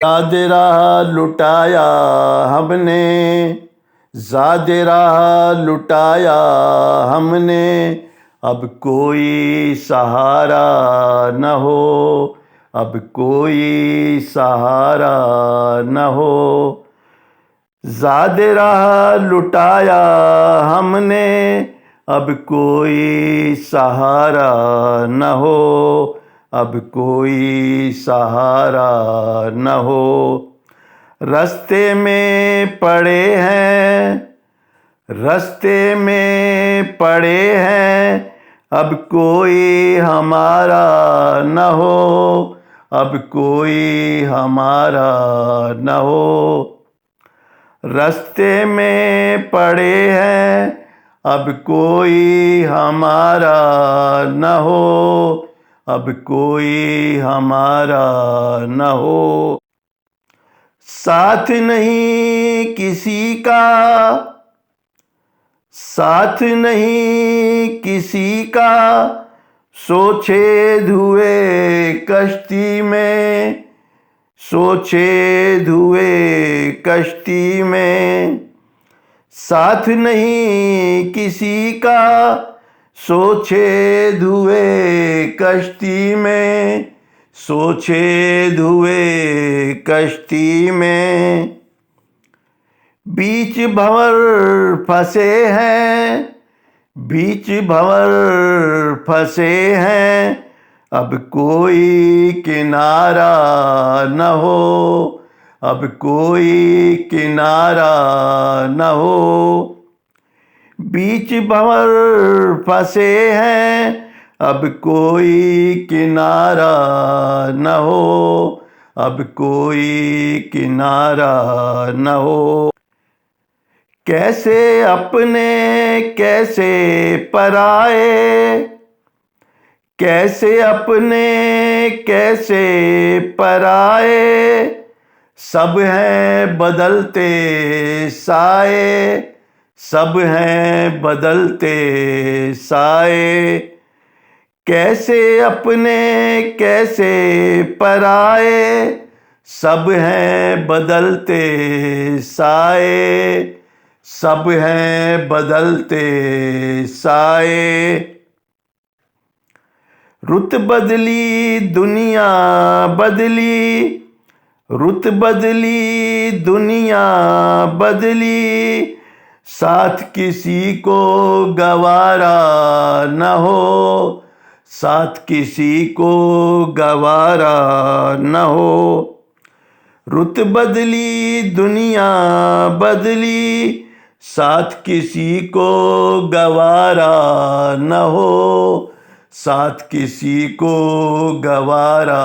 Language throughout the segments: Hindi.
याद राह लुटाया हमने, ज़ाद राह लुटाया हमने, अब कोई सहारा न हो, अब कोई सहारा न हो। ज़ाद राह लुटाया हमने, अब कोई सहारा न हो, अब कोई सहारा न हो। रास्ते में पड़े हैं, रास्ते में पड़े हैं, अब कोई हमारा न हो, अब कोई हमारा न हो। रास्ते में पड़े हैं, अब कोई हमारा न हो, अब कोई हमारा न हो। साथ नहीं किसी का, साथ नहीं किसी का, सोचे धुए कश्ती में, सोचे धुए कश्ती में। साथ नहीं किसी का, सोचे धुए कश्ती में, सोचे धुए कश्ती में। बीच भंवर फंसे हैं, बीच भंवर फंसे हैं, अब कोई किनारा न हो, अब कोई किनारा न हो। बीच भंवर फंसे हैं, अब कोई किनारा न हो, अब कोई किनारा न हो। कैसे अपने कैसे पराए, कैसे अपने कैसे पराए, सब हैं बदलते साए, सब हैं बदलते साए। कैसे अपने कैसे पराए, सब हैं बदलते साए, सब हैं बदलते साए। रुत बदली दुनिया बदली, रुत बदली दुनिया बदली, साथ किसी को गवारा न हो, साथ किसी को गवारा न हो। रुत बदली दुनिया बदली, साथ किसी को गवारा न हो, साथ किसी को गवारा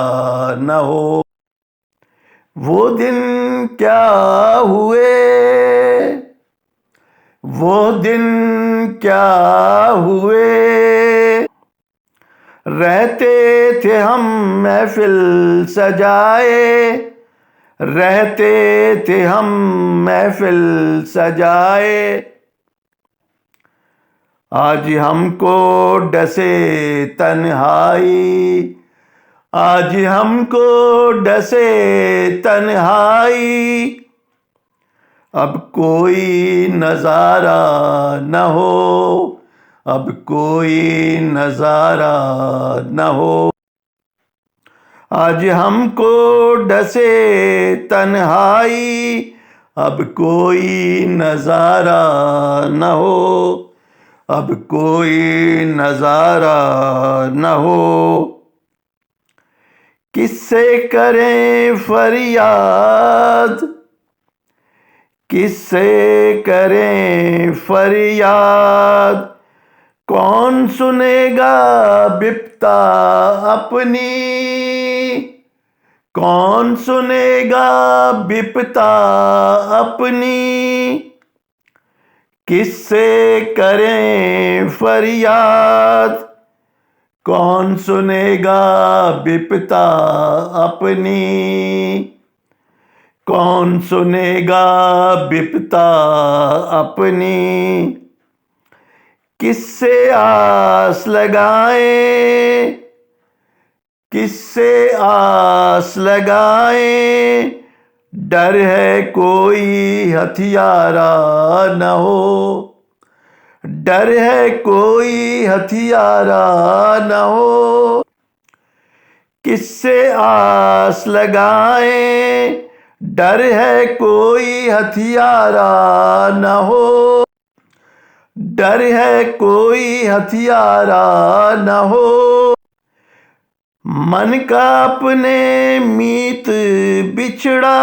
न हो। वो दिन क्या हुए, वो दिन क्या हुए, रहते थे हम महफिल सजाए, रहते थे हम महफिल सजाए। आज हमको डसे तन्हाई, आज हमको डसे तन्हाई, अब कोई नज़ारा न हो, अब कोई नज़ारा न हो। आज हमको डसे तन्हाई, अब कोई नज़ारा न हो, अब कोई नज़ारा न हो। किससे करें फरियाद, किससे करें फरियाद, कौन सुनेगा बिपता अपनी, कौन सुनेगा बिपता अपनी। किससे करें फरियाद, कौन सुनेगा बिपता अपनी, कौन सुनेगा बिपता अपनी। किससे आस लगाएं, किससे आस लगाएं, डर है कोई हथियारा न हो, डर है कोई हथियारा न हो। किससे आस लगाएं, डर है कोई हथियारा न हो, डर है कोई हथियारा न हो। मन का अपने मीत बिछड़ा,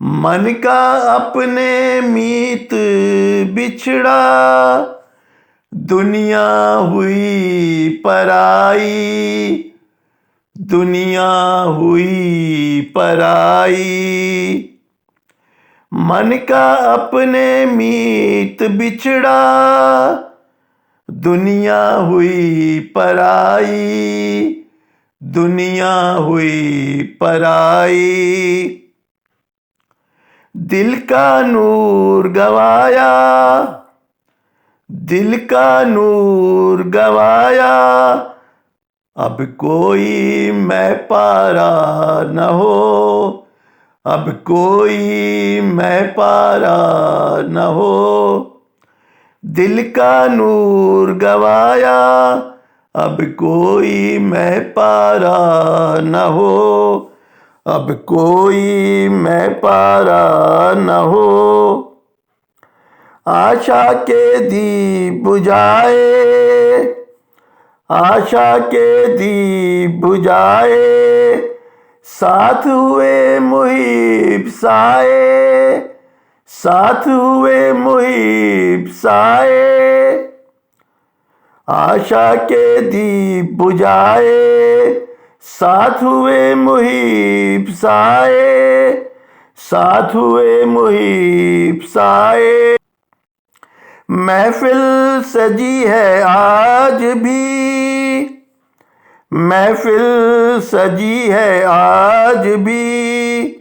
मन का अपने मीत बिछड़ा। दुनिया हुई पराई, दुनिया हुई पराई। मन का अपने मीत बिछड़ा, दुनिया हुई पराई, दुनिया हुई पराई। दिल का नूर गवाया, दिल का नूर गवाया। अब कोई मैं पारा न हो, अब कोई मैं पारा न हो। दिल का नूर गवाया, अब कोई मैं पारा न हो, अब कोई मैं पारा न हो। आशा के दीप बुझाए, आशा के दीप बुझाए। साथ हुए मुहिब साए, साथ हुए मुहिब साए। आशा के दीप बुझाए, साथ हुए मुहिब साए, साथ हुए मुहिब साए। महफिल सजी है आज भी, महफिल सजी है आज भी।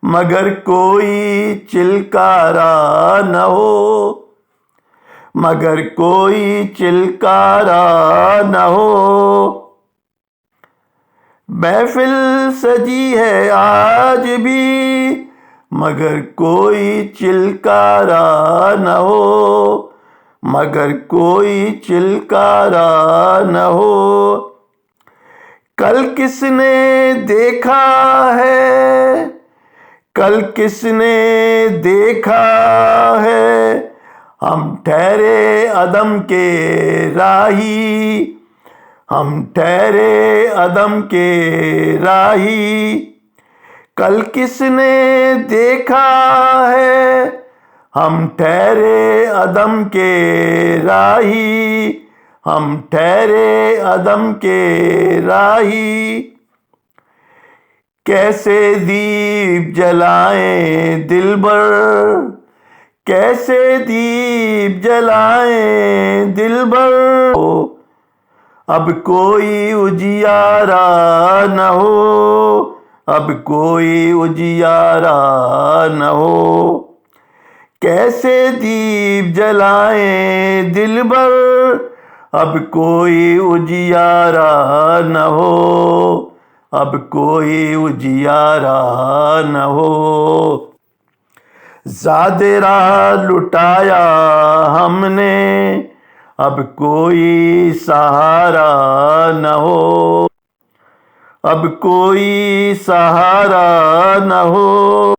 मगर कोई चिलकारा न हो, मगर कोई चिलकारा न हो। महफिल सजी है आज भी, मगर कोई चिलकारा न हो, मगर कोई चिलकारा न हो। कल किसने देखा है, कल किसने देखा है। हम ठहरे अदम के राही, हम ठहरे अदम के राही। कल किसने देखा है, हम ठहरे अदम के राही, हम ठहरे अदम के राही। कैसे दीप जलाएं दिलबर, कैसे दीप जलाएं दिलबर। अब कोई उजियारा न हो, अब कोई उजियारा न हो। कैसे दीप जलाएं दिलबर, अब कोई उजियारा न हो, अब कोई उजियारा न हो। ज़ादिरा लुटाया हमने, अब कोई सहारा न हो, अब कोई सहारा न हो।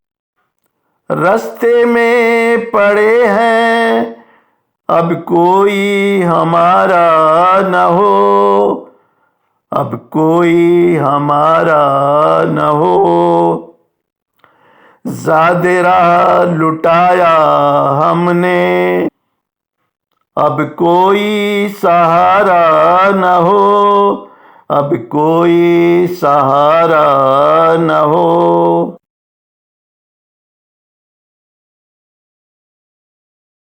रास्ते में पड़े हैं, अब कोई हमारा न हो, अब कोई हमारा न हो। ज़ादिरा लुटाया हमने, अब कोई सहारा न हो, अब कोई सहारा न हो।